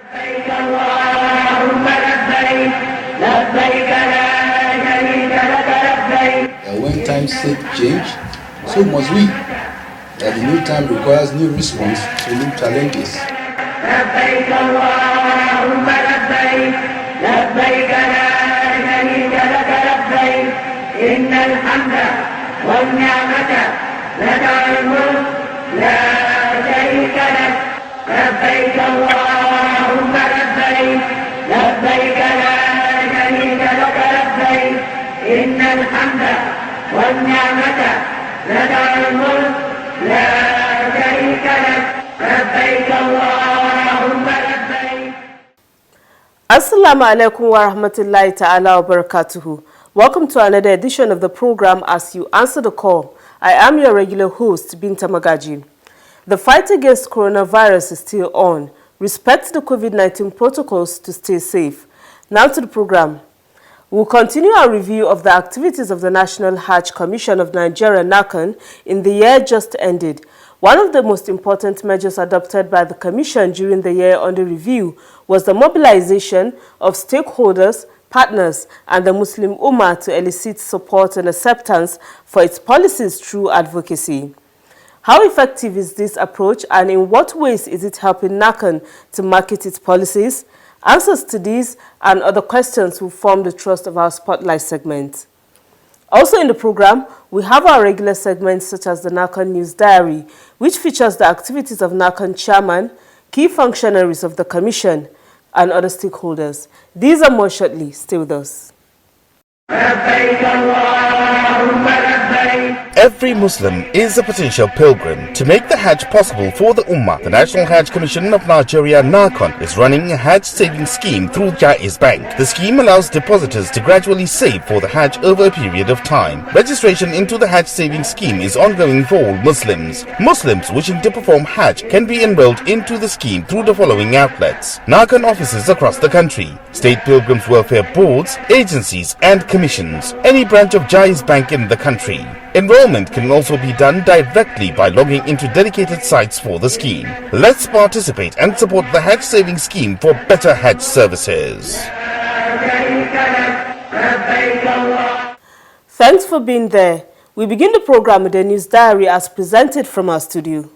When times change, so must we. That the new time requires new response to new challenges. لبيك اللهم لبيك لبيك لا شريك لك لبيك إن الحمد والنعمة لك الملك لا شريك لك لبيك اللهم لبيك لبيك لا شريك لك لبيك إن الحمد والنعمة لك الملك لا شريك لك لبيك اللهم لبيك. Assalamu alaikum wa rahmatullahi ta'ala wa barakatuhu. Welcome to another edition of the program As You Answer the Call. I am your regular host, Binta Magaji. The fight against coronavirus is still on. Respect the COVID-19 protocols to stay safe. Now to the program. We'll continue our review of the activities of the National Hajj Commission of Nigeria, NAHCON, in the year just ended. One of the most important measures adopted by the Commission during the year under review was the mobilization of stakeholders, partners, and the Muslim Ummah to elicit support and acceptance for its policies through advocacy. How effective is this approach, and in what ways is it helping NAHCON to market its policies? Answers to these and other questions will form the thrust of our Spotlight segment. Also in the program, we have our regular segments such as the NAHCON News Diary, which features the activities of NAHCON chairman, key functionaries of the Commission, and other stakeholders. These are more shortly. Stay with us. Every Muslim is a potential pilgrim. To make the Hajj possible for the Ummah, the National Hajj Commission of Nigeria, NAHCON, is running a Hajj savings scheme through Jaiz Bank. The scheme allows depositors to gradually save for the Hajj over a period of time. Registration into the Hajj savings scheme is ongoing for all Muslims. Muslims wishing to perform Hajj can be enrolled into the scheme through the following outlets: NAHCON offices across the country, state pilgrims welfare boards, agencies and commissions, any branch of Jaiz Bank in the country. Enrollment can also be done directly by logging into dedicated sites for the scheme. Let's participate and support the Hajj savings scheme for better Hajj services. Thanks for being there. We begin the program with the news diary as presented from our studio.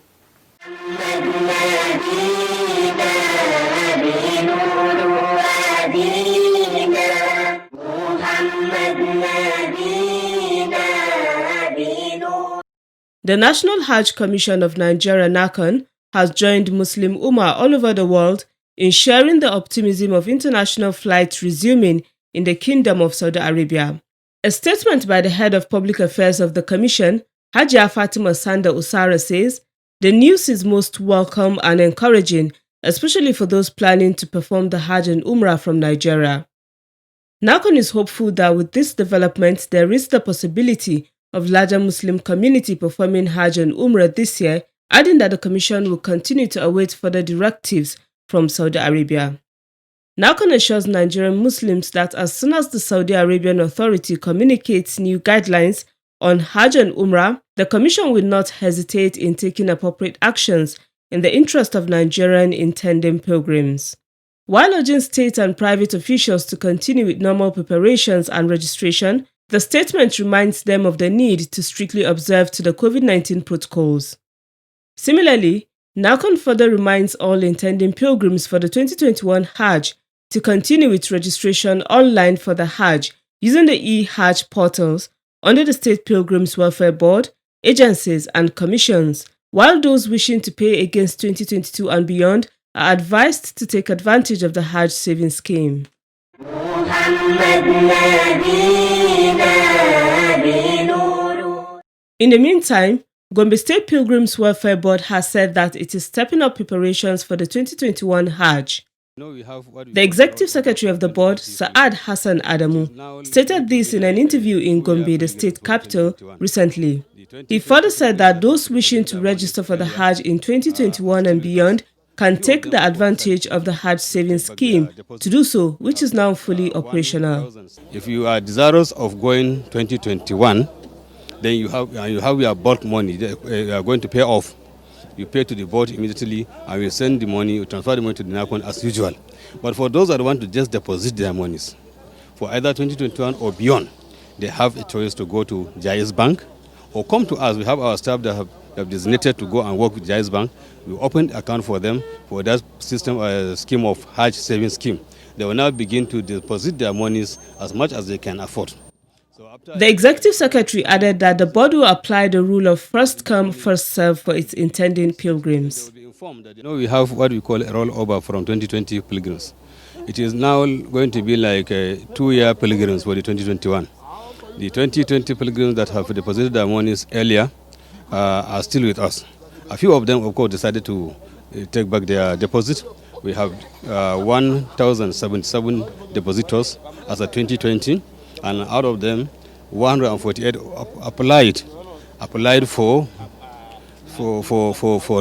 The National Hajj Commission of Nigeria, NAHCON, has joined Muslim Ummah all over the world in sharing the optimism of international flights resuming in the Kingdom of Saudi Arabia. A statement by the head of public affairs of the Commission, Hajia Fatima Sanda Usara, says, "The news is most welcome and encouraging, especially for those planning to perform the Hajj and Umrah from Nigeria." NAHCON is hopeful that with this development, there is the possibility of larger Muslim community performing Hajj and Umrah this year, adding that the Commission will continue to await further directives from Saudi Arabia. NAHCON assures Nigerian Muslims that as soon as the Saudi Arabian Authority communicates new guidelines on Hajj and Umrah, the Commission will not hesitate in taking appropriate actions in the interest of Nigerian intending pilgrims. While urging state and private officials to continue with normal preparations and registration, the statement reminds them of the need to strictly observe to the COVID-19 protocols. Similarly, NAHCON further reminds all intending pilgrims for the 2021 Hajj to continue with registration online for the Hajj using the e-Hajj portals under the State Pilgrims Welfare Board, agencies and commissions, while those wishing to pay against 2022 and beyond are advised to take advantage of the Hajj savings scheme. In the meantime, Gombe State Pilgrims Welfare Board has said that it is stepping up preparations for the 2021 Hajj. The Executive Secretary of the board, Saad Hassan Adamu, stated this in an interview in Gombe, the state capital, recently. He further said that those wishing to register for the Hajj in 2021 and beyond can take the advantage of the Hajj savings scheme to do so, which is now fully operational. If you are desirous of going 2021, then you have your bulk money you are going to pay off. you pay to the board immediately, and we send the money, you transfer the money to the NAHCON as usual. But for those that want to just deposit their monies, for either 2021 or beyond, they have a choice to go to Jais Bank or come to us. We have our staff that have designated to go and work with Jais Bank. We opened an account for them for that system scheme of Hajj savings scheme. They will now begin to deposit their monies as much as they can afford. The executive secretary added that the board will apply the rule of first come, first serve for its intending pilgrims. They will be informed that we have what we call a rollover from 2020 pilgrims. It is now going to be like a 2-year pilgrims for the 2021. The 2020 pilgrims that have deposited their monies earlier are still with us. A few of them, of course, decided to take back their deposit. We have 1,077 depositors as of 2020, and out of them, 148 applied for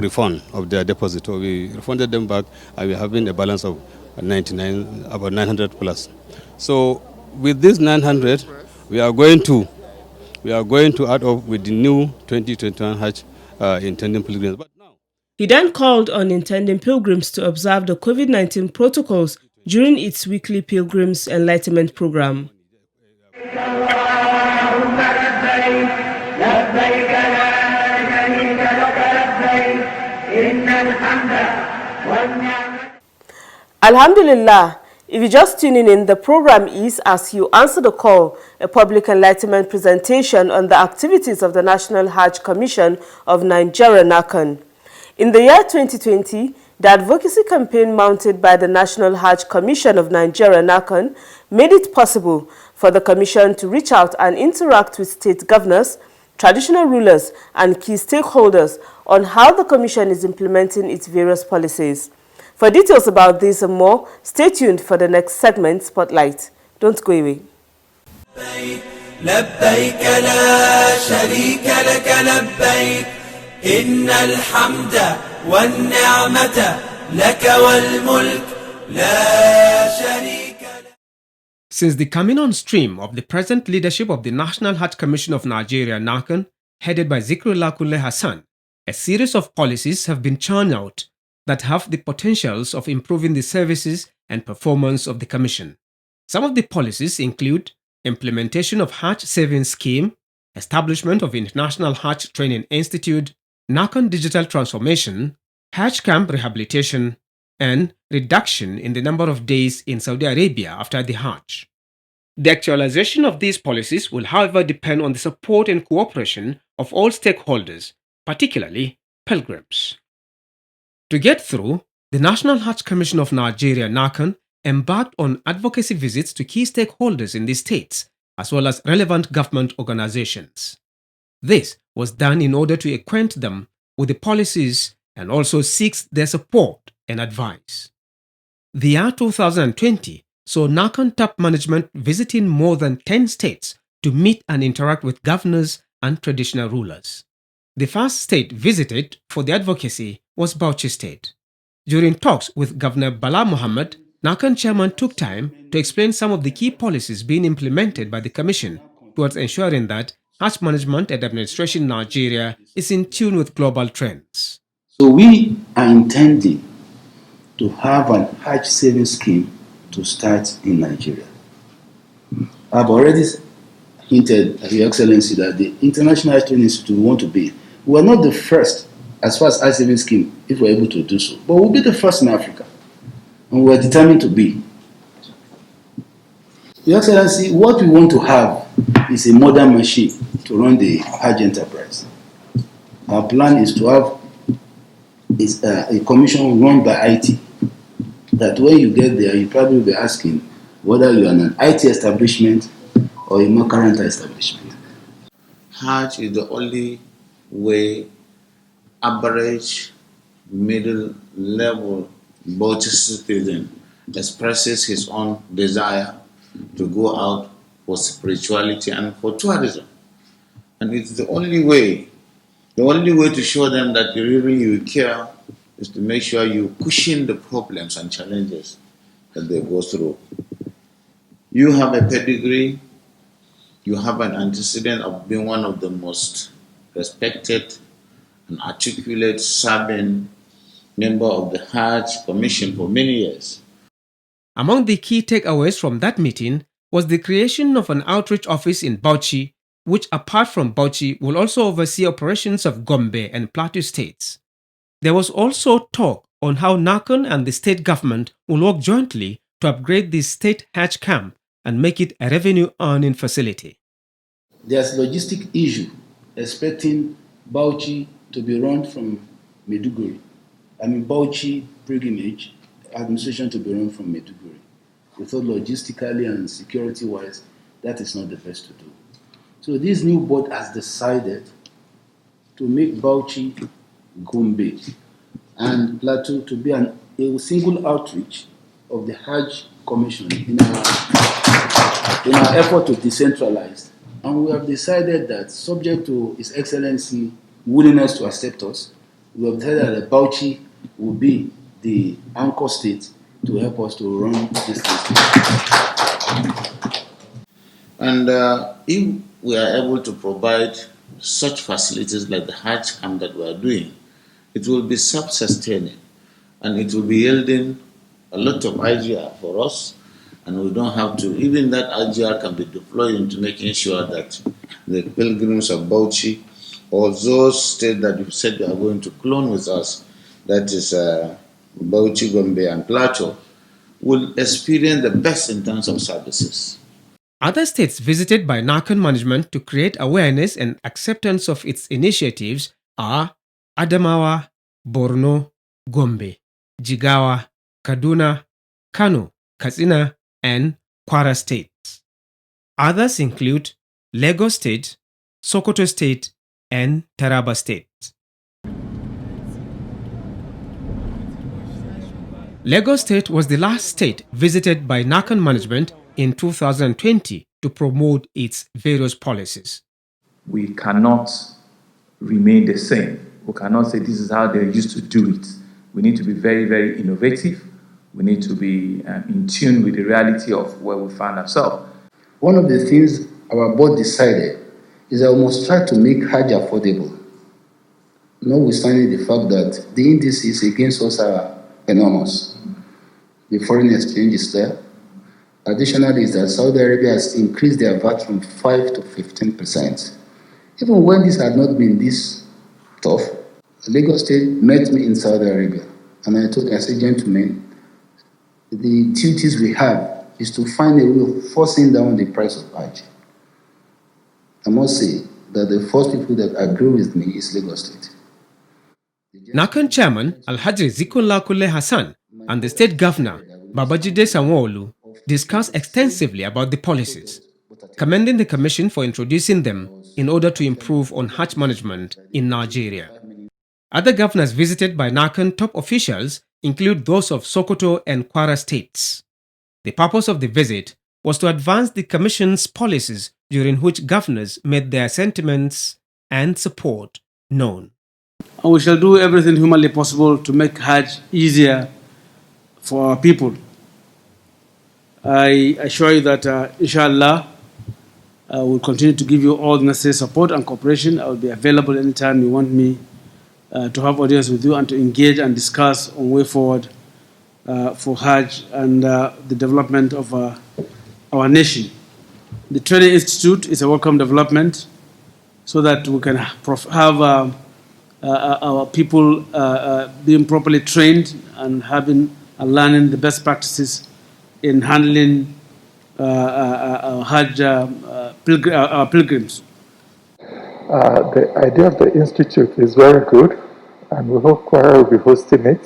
refund of their deposit. So we refunded them back, and we're having a balance of 99, about 900 plus. So with this 900, we are going to add up with the new 2021 Hajj intending pilgrims. But now, he then called on intending pilgrims to observe the COVID-19 protocols during its weekly Pilgrims Enlightenment program. Alhamdulillah, if you're just tuning in, the program is As You Answer the Call, a public enlightenment presentation on the activities of the National Hajj Commission of Nigeria, NAHCON. In the year 2020, the advocacy campaign mounted by the National Hajj Commission of Nigeria, NAHCON, made it possible for the Commission to reach out and interact with state governors, traditional rulers, and key stakeholders on how the Commission is implementing its various policies. For details about this and more, stay tuned for the next segment, Spotlight. Don't go away. لبيك لا شريك لك لبيك إن الحمد والنعمة لك والملك لا شريك لك. Since the coming on stream of the present leadership of the National Hajj Commission of Nigeria, NAHCON, headed by Zikrullah Kulle Hassan, a series of policies have been churned out that have the potentials of improving the services and performance of the Commission. Some of the policies include implementation of Hajj Savings Scheme, establishment of International Hajj Training Institute, NAHCON digital transformation, Hajj camp rehabilitation, and reduction in the number of days in Saudi Arabia after the Hajj. The actualization of these policies will, however, depend on the support and cooperation of all stakeholders, particularly pilgrims. To get through, the National Hajj Commission of Nigeria, NAHCON, embarked on advocacy visits to key stakeholders in the states, as well as relevant government organizations. This was done in order to acquaint them with the policies and also seek their support and advice. The year 2020 saw NAHCON top management visiting more than 10 states to meet and interact with governors and traditional rulers. The first state visited for the advocacy was Bauchi State. During talks with Governor Bala Mohammed, NAHCON chairman took time to explain some of the key policies being implemented by the Commission towards ensuring that Hajj management and administration in Nigeria is in tune with global trends. So we are intending to have an Hajj savings scheme to start in Nigeria. I've already hinted, Your Excellency, that the International Hajj Training Institute we want to be. We are not the first as far as Hajj savings scheme, if we're able to do so, but we'll be the first in Africa, and we're determined to be. Your Excellency, what we want to have is a modern machine to run the Hajj enterprise. Our plan is to have a commission run by IT, that when you get there, you probably will be asking whether you are an IT establishment or a Makaranta establishment. Hajj is the only way average middle level Bauchi citizen expresses his own desire to go out for spirituality and for tourism. And it's the only way to show them that you care is to make sure you cushion the problems and challenges that they go through. You have a pedigree, you have an antecedent of being one of the most respected an articulate, serving member of the Hajj Commission for many years. Among the key takeaways from that meeting was the creation of an outreach office in Bauchi, which apart from Bauchi will also oversee operations of Gombe and Plateau states. There was also talk on how NAHCON and the state government will work jointly to upgrade the state Hajj camp and make it a revenue-earning facility. There's logistic issue expecting Bauchi to be run from Maiduguri. Bauchi pilgrimage administration to be run from Maiduguri. We thought logistically and security-wise, that is not the best to do. So this new board has decided to make Bauchi, Gombe, and Plateau to be a single outreach of the Hajj Commission in our effort to decentralize. And we have decided that, subject to His Excellency willingness to accept us, we have decided that Bauchi will be the anchor state to help us to run this thing. And if we are able to provide such facilities like the Hajj camp that we are doing, it will be self-sustaining and it will be yielding a lot of IGR for us, and we don't have to, even that IGR can be deployed into making sure that the pilgrims of Bauchi or those states that you said you are going to clone with us, that is Bauchi, Gombe and Plateau, will experience the best in terms of services. Other states visited by NAHCON management to create awareness and acceptance of its initiatives are Adamawa, Borno, Gombe, Jigawa, Kaduna, Kano, Katsina, and Kwara states. Others include Lagos State, Sokoto State, and Taraba State. Lagos State was the last state visited by NAHCON management in 2020 to promote its various policies. We cannot remain the same. We cannot say this is how they used to do it. We need to be very, very innovative. We need to be in tune with the reality of where we find ourselves. One of the things our board decided is that we must try to make Hajj affordable, notwithstanding the fact that the indices against us are enormous. The foreign exchange is there. Additionally, is that Saudi Arabia has increased their VAT from 5 to 15%. Even when this had not been this tough, Lagos State met me in Saudi Arabia, and I told them, I said, gentlemen, the duties we have is to find a way of forcing down the price of Hajj. I must say that the first people that agree with me is Lagos State. NAHCON chairman Alhaji Zikrullah Kule Hassan and the state governor Babajide Sanwo-Olu discussed extensively about the policies, commending the commission for introducing them in order to improve on Hajj management in Nigeria. Other governors visited by NAHCON top officials include those of Sokoto and Kwara states. The purpose of the visit was to advance the commission's policies, during which governors made their sentiments and support known. And we shall do everything humanly possible to make Hajj easier for our people. I assure you that, inshallah, I will continue to give you all the necessary support and cooperation. I will be available anytime you want me to have audience with you and to engage and discuss on way forward for Hajj and the development of our nation. The Training Institute is a welcome development so that we can have our people being properly trained and having and learning the best practices in handling our Hajj pilgrims. The idea of the institute is very good, and we hope Kwara will be hosting it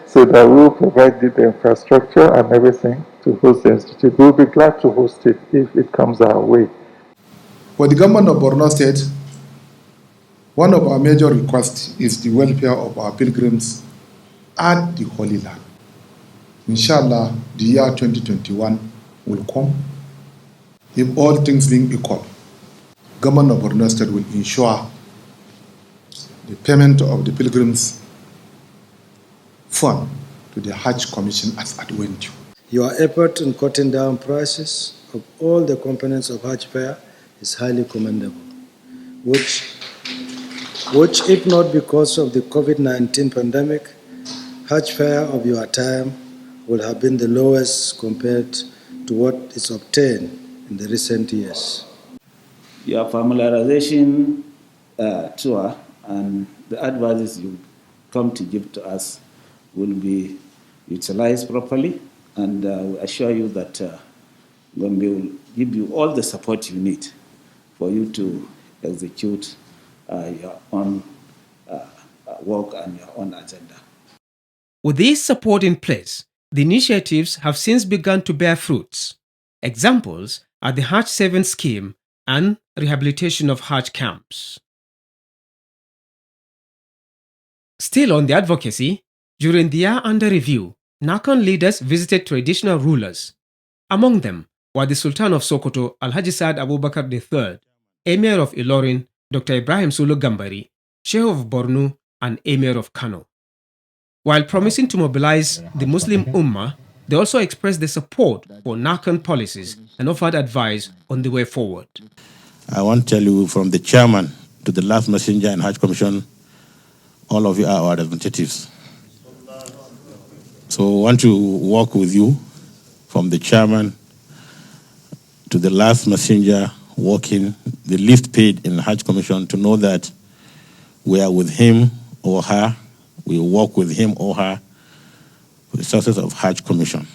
so that we will provide the infrastructure and everything to host the institute. We'll be glad to host it if it comes our way. For the government of Borno State, one of our major requests is the welfare of our pilgrims at the Holy Land. Inshallah, the year 2021 will come. If all things being equal, government of Borno State will ensure the payment of the pilgrims' fund to the Hajj Commission as at when due. Your effort in cutting down prices of all the components of Hajj fare is highly commendable, which which, if not because of the COVID-19 pandemic, Hajj fare of your time would have been the lowest compared to what is obtained in the recent years. Your familiarization tour and the advices you come to give to us will be utilized properly, and we assure you that Gombe will give you all the support you need for you to execute your own work and your own agenda. With this support in place, the initiatives have since begun to bear fruits. Examples are the Hajj Savings Scheme and rehabilitation of Hajj camps. Still on the advocacy, during the year under review, NAHCON leaders visited traditional rulers. Among them were the Sultan of Sokoto, Alhaji Saad Abubakar III, Emir of Ilorin, Dr. Ibrahim Sulu Gambari, Sheikh of Borno, and Emir of Kano. While promising to mobilize the Muslim Ummah, they also expressed their support for NAHCON policies and offered advice on the way forward. I want to tell you, from the chairman to the last messenger in Hajj Commission, all of you are our representatives. So I want to work with you, from the chairman to the last messenger working, the least paid in the Hajj Commission, to know that we are with him or her. We work with him or her for the success of Hajj Commission.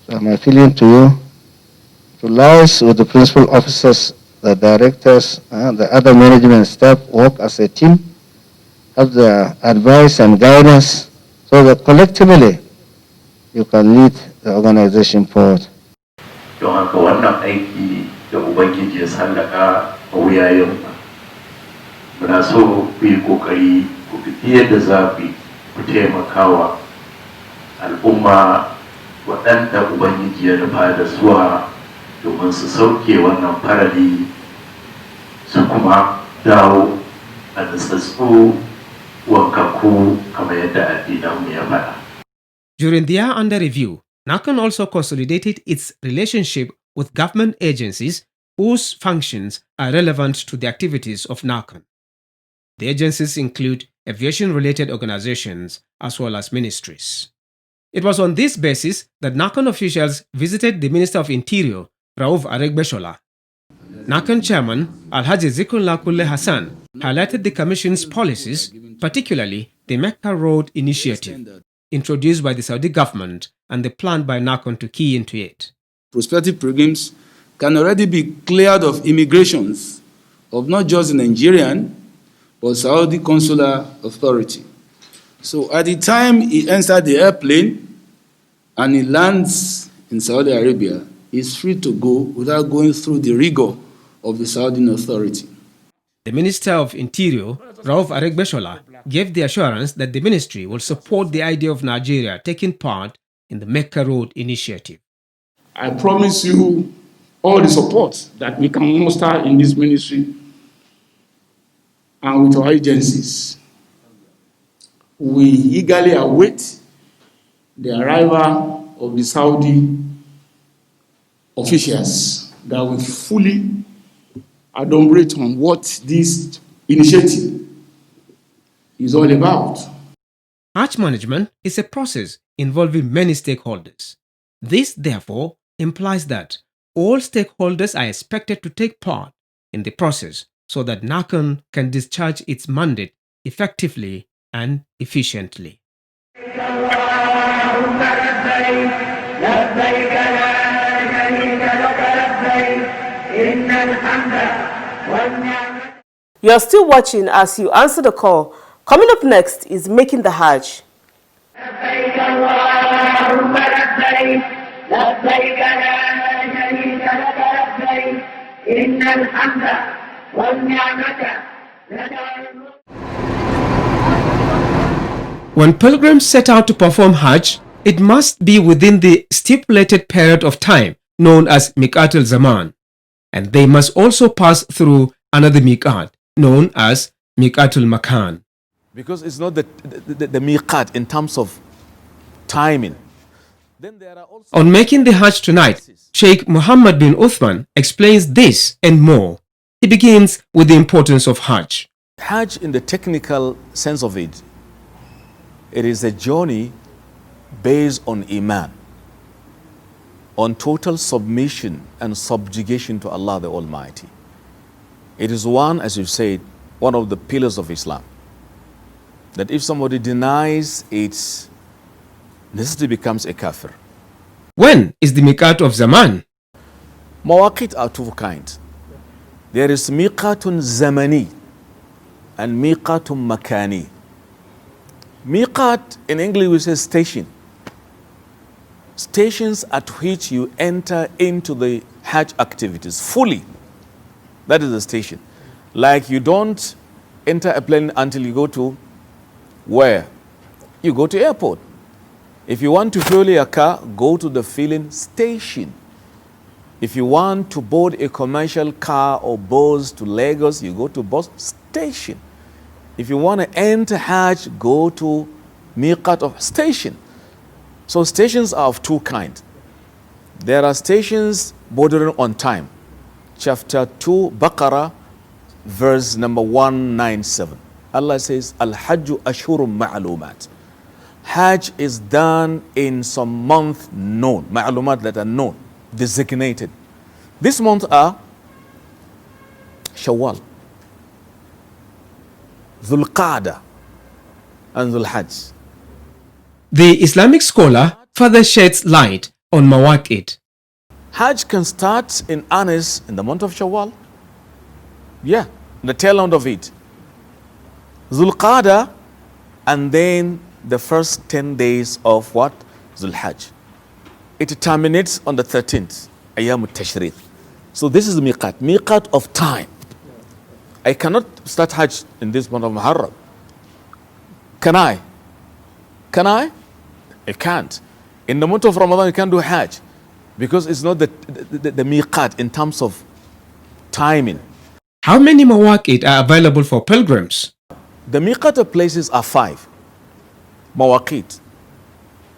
So my feeling to you, to liaise with the principal officers, the directors, and the other management staff, work as a team, have the advice and guidance, so that collectively you can lead the organization forward. Don haka wannan aiki da Ubangiji ya sallaka a wuyayen muna so ku yi kokari ku fi yadda za ku taimakawa al'umma waɗanda Ubangiji ya nufa da zuwa domin su sauke wannan farali su kuma dawo a natsatsu wankaku kamar yadda addinanmu ya faɗa. During the year under review, NAHCON also consolidated its relationship with government agencies whose functions are relevant to the activities of NAHCON. The agencies include aviation-related organizations as well as ministries. It was on this basis that NAHCON officials visited the Minister of Interior, Rauf Aregbeshola. NAHCON Chairman Alhaji Zikrullah Kulle Hassan highlighted the Commission's policies, particularly the Mecca Road Initiative, introduced by the Saudi government and the plan by NAHCON to key into it. Prospective pilgrims can already be cleared of immigrations of not just the Nigerian, but Saudi consular authority. So at the time he enters the airplane and he lands in Saudi Arabia, he's free to go without going through the rigor of the Saudi authority. The Minister of Interior, Rauf Aregbeshola, gave the assurance that the ministry will support the idea of Nigeria taking part in the Mecca Road Initiative. I promise you all the support that we can muster in this ministry and with our agencies. We eagerly await the arrival of the Saudi officials that will fully adumbrate on what this initiative is all about. Hajj management is a process involving many stakeholders. This, therefore, implies that all stakeholders are expected to take part in the process so that NAHCON can discharge its mandate effectively and efficiently. You are still watching as you answer the call. Coming up next is Making the Hajj. When pilgrims set out to perform Hajj, it must be within the stipulated period of time known as Miqat al-Zaman, and they must also pass through another Miqat known as Miqat al-Makan. Because it's not the Miqat in terms of timing. On Making the Hajj tonight, Sheikh Muhammad bin Uthman explains this and more. He begins with the importance of Hajj. Hajj, in the technical sense of it, it is a journey based on Iman, on total submission and subjugation to Allah the Almighty. It is one, as you've said, one of the pillars of Islam. That if somebody denies its necessity, becomes a kafir. When is the miqat of Zaman? Mawaqit are two kinds. There is miqatun zamani and miqatun makani. Miqat, in English we say station. Stations at which you enter into the Hajj activities fully. That is the station. Like you don't enter a plane until you go to where? You go to airport. If you want to fuel your car, go to the filling station. If you want to board a commercial car or bus to Lagos, you go to bus station. If you want to enter Hajj, go to miqat of station. So stations are of two kinds. There are stations bordering on time. Chapter 2, Baqarah, verse number 197. Allah says, Al-Hajju Ashhurum Ma'lumat. Hajj is done in some month known, ma'lumat that are known, designated. These months are Shawwal, Dhul Qa'dah, and Dhul Hajj. The Islamic scholar further sheds light on Mawaqit. Hajj can start in earnest in the month of Shawwal. Yeah, the tail end of it. Dhul Qa'dah, and then the first 10 days of what? Dhul Hajj. It terminates on the 13th, Ayyam al-Tashriq. So this is the miqat of time. I cannot start Hajj in this month of Muharram. Can I? Can I? I can't. In the month of Ramadan, you can't do Hajj because it's not the miqat in terms of timing. How many Mawaqit are available for pilgrims? The miqat of places are 5. Mawaqit.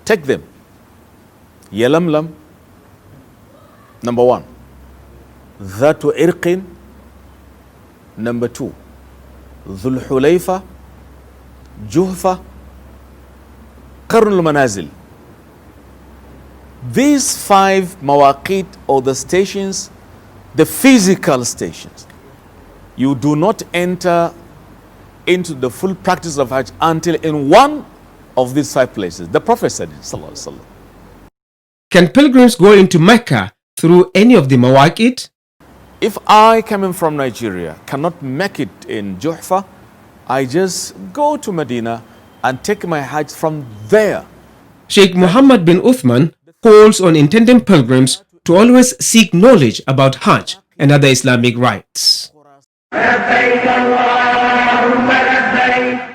Take them. Yalamlam, number 1. Dhatu Irqin, number 2. Dhul Hulayfa, Juhfa, Qarnul Manazil. These 5 mawaqit, or the stations, the physical stations, you do not enter into the full practice of Hajj until in one of these 5 places. The Prophet said it, sallallahu alaihi wasallam. Can pilgrims go into Mecca through any of the Mawaqit? If I, coming from Nigeria, cannot make it in Juhfa, I just go to Medina and take my Hajj from there. Sheikh Muhammad bin Uthman calls on intending pilgrims to always seek knowledge about Hajj and other Islamic rites.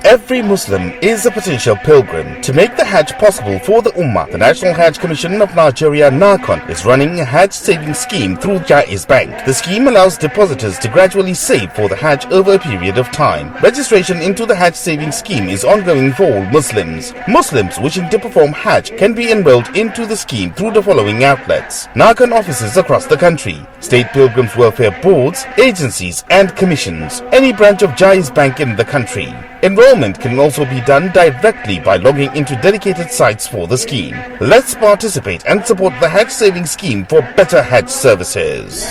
Every Muslim is a potential pilgrim. To make the Hajj possible for the Ummah, the National Hajj Commission of Nigeria, NAHCON, is running a Hajj savings scheme through Jaiz Bank. The scheme allows depositors to gradually save for the Hajj over a period of time. Registration into the Hajj savings scheme is ongoing for all Muslims. Muslims wishing to perform Hajj can be enrolled into the scheme through the following outlets: NAHCON offices across the country, state pilgrims welfare boards, agencies and commissions, any branch of Jaiz Bank in the country. Enrollment can also be done directly by logging into dedicated sites for the scheme. Let's participate and support the Hajj savings scheme for better Hajj services.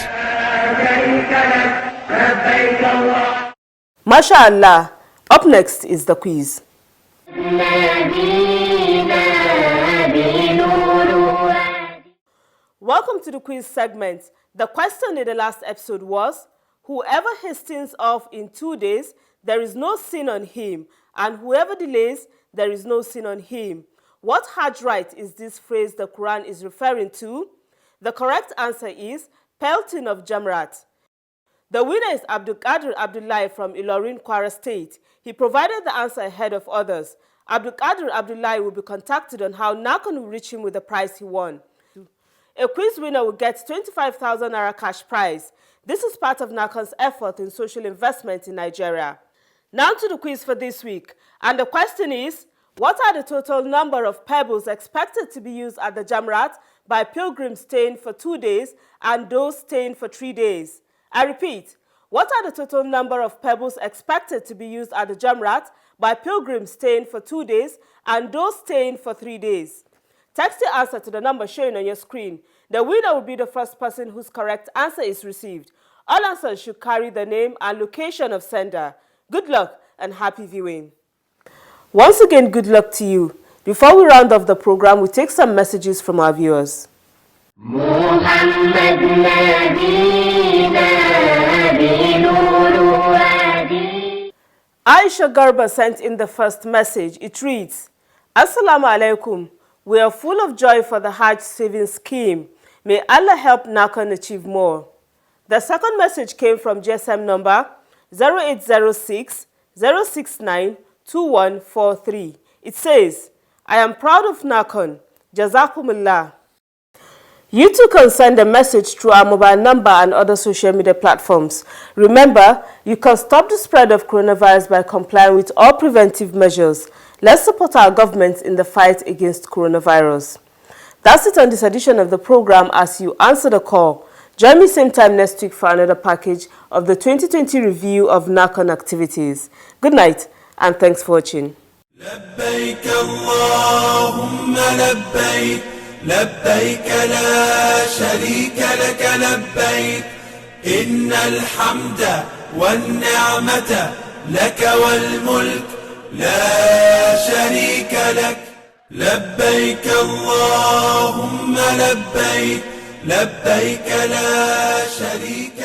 MashaAllah. Up next is the quiz. Welcome to the quiz segment. The question in the last episode was, whoever hastens off in 2 days, there is no sin on him, and whoever delays, there is no sin on him. What Hajj rite is this phrase the Quran is referring to? The correct answer is pelting of Jamrat. The winner is Abdul Qadir Abdullahi from Ilorin, Kwara State. He provided the answer ahead of others. Abdul Qadir Abdullahi will be contacted on how NAHCON will reach him with the prize he won. A quiz winner will get 25,000 Naira cash prize. This is part of NAHCON's effort in social investment in Nigeria. Now to the quiz for this week. And the question is, what are the total number of pebbles expected to be used at the Jamrat by pilgrims staying for 2 days and those staying for 3 days? I repeat, What are the total number of pebbles expected to be used at the Jamrat by pilgrims staying for 2 days and those staying for 3 days? Text the answer to the number showing on your screen. The winner will be the first person whose correct answer is received. All answers should carry the name and location of sender. Good luck and happy viewing. Once again, good luck to you. Before we round off the program, we take some messages from our viewers. Aisha Garba sent in the first message. It reads, Assalamu alaikum. We are full of joy for the Hajj savings scheme. May Allah help NAHCON achieve more. The second message came from GSM number 0806 069 2143. It says, I am proud of NAHCON. Jazakumullah. You too can send a message through our mobile number and other social media platforms. Remember, you can stop the spread of coronavirus by complying with all preventive measures. Let's support our government in the fight against coronavirus. That's it on this edition of the program as you answer the call. Join me same time next week for another package of the 2020 review of NAHCON activities. Good night and thanks for watching. لبيك اللهم لبيك لبيك لا شريك لك لبيك إن الحمد والنعمة لك والملك لا شريك لك لبيك اللهم لبيك لبيك لا شريك